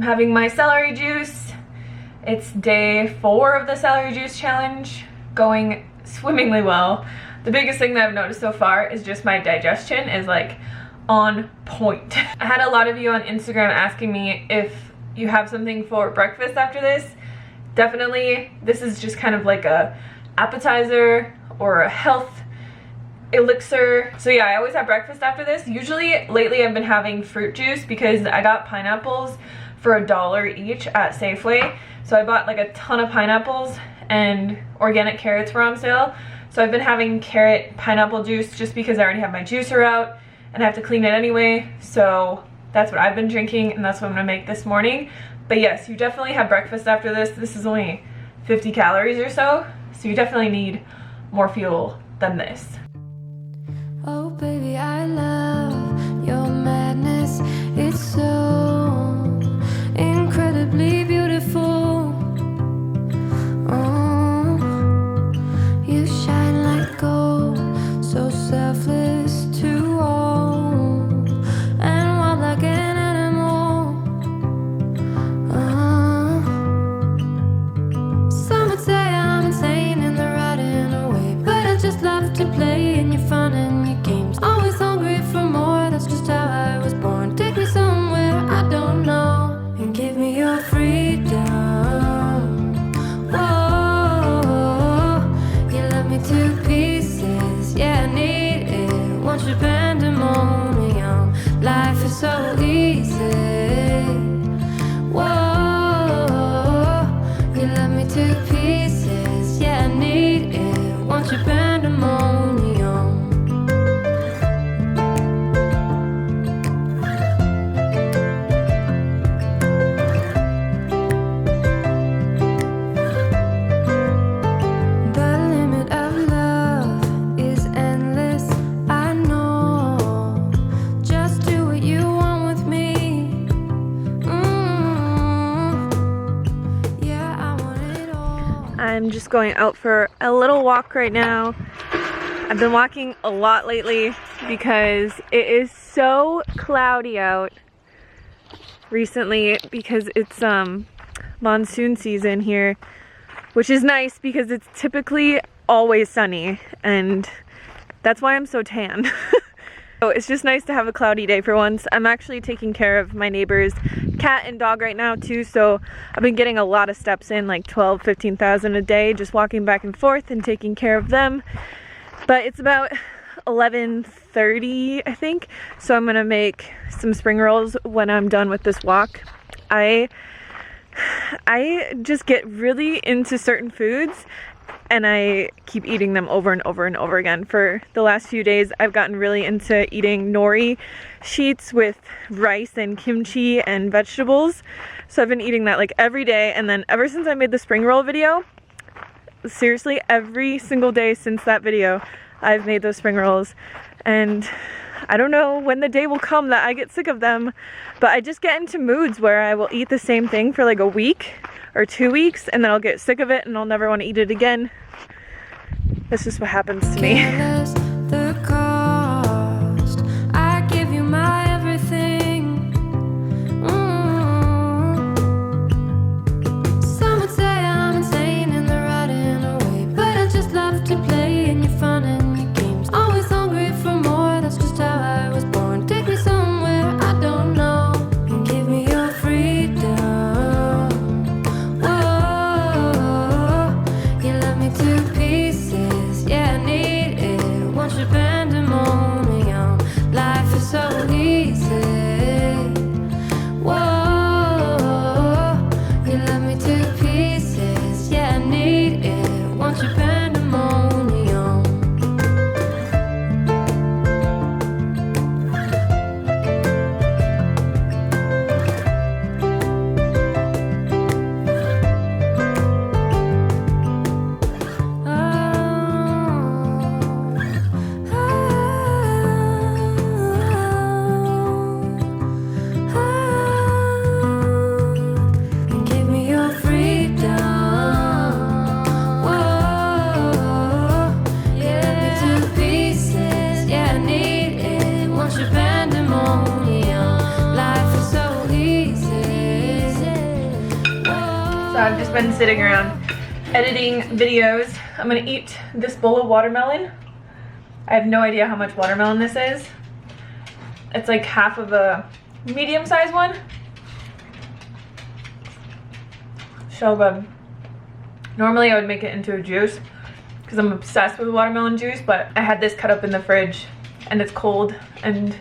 having my celery juice. It's day 4 of the celery juice challenge, going swimmingly well. The biggest thing that I've noticed so far is just my digestion is like on point. I had a lot of you on Instagram asking me if you have something for breakfast after this. Definitely, this is just kind of like a appetizer or a health elixir. So yeah, I always have breakfast after this. Usually, lately I've been having fruit juice because I got pineapples for $1 each at Safeway. So I bought like a ton of pineapples and organic carrots were on sale. So I've been having carrot pineapple juice just because I already have my juicer out and I have to clean it anyway. So that's what I've been drinking and that's what I'm gonna make this morning. But yes, you definitely have breakfast after this. This is only 50 calories or so. So you definitely need more fuel than this. Oh baby, I love your madness. It's so incredibly beautiful. Oh, you shine like gold, so selfless to all, and wild like an animal. Some would say I'm insane in the right in a way, but I just love to play in your fun and your games. Always hungry for more, that's just how I was born. Take me somewhere I don't know and give me your freedom. Whoa, you love me to pieces, yeah, I need it. Want your pandemonium, life is so easy. Whoa, you love me to pieces, yeah, I need it. Want your pandemonium. The limit of love is endless, I know. Just do what you want with me. Yeah, I want it all. I'm just going out for a little walk right now. I've been walking a lot lately because it is so cloudy out recently because it's monsoon season here, which is nice because it's typically always sunny and that's why I'm so tan. So it's just nice to have a cloudy day for once. I'm actually taking care of my neighbor's cat and dog right now too, so I've been getting a lot of steps in, like 12,000-15,000 a day, just walking back and forth and taking care of them. But it's about 11:30, I think, so I'm gonna make some spring rolls when I'm done with this walk. I just get really into certain foods and I keep eating them over and over and over again. For the last few days, I've gotten really into eating nori sheets with rice and kimchi and vegetables. So I've been eating that like every day, and then ever since I made the spring roll video, seriously, every single day since that video, I've made those spring rolls. And I don't know when the day will come that I get sick of them, but I just get into moods where I will eat the same thing for like a week or 2 weeks, and then I'll get sick of it and I'll never want to eat it again. That's just what happens to me. The cost, I give you my everything. Some would say I'm insane in the right in a way, but I just love to play in your fun and your games. Always hungry for more, that's just how I was born. Take me somewhere I don't know and give me your freedom. Whoa, you love me to pieces, yeah, I need it. I've just been sitting around editing videos. I'm gonna eat this bowl of watermelon. I have no idea how much watermelon this is. It's like half of a medium-sized one. So good. Normally I would make it into a juice because I'm obsessed with watermelon juice, but I had this cut up in the fridge and it's cold and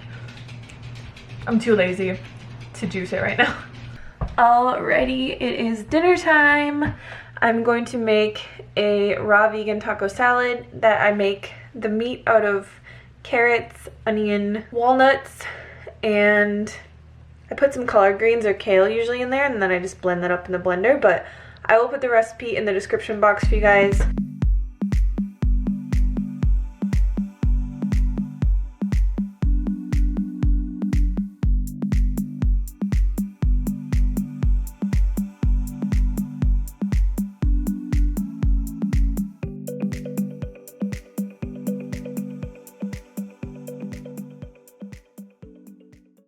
I'm too lazy to juice it right now. Alrighty, it is dinner time. I'm going to make a raw vegan taco salad that I make the meat out of carrots, onion, walnuts, and I put some collard greens or kale usually in there, and then I just blend that up in the blender, but I will put the recipe in the description box for you guys.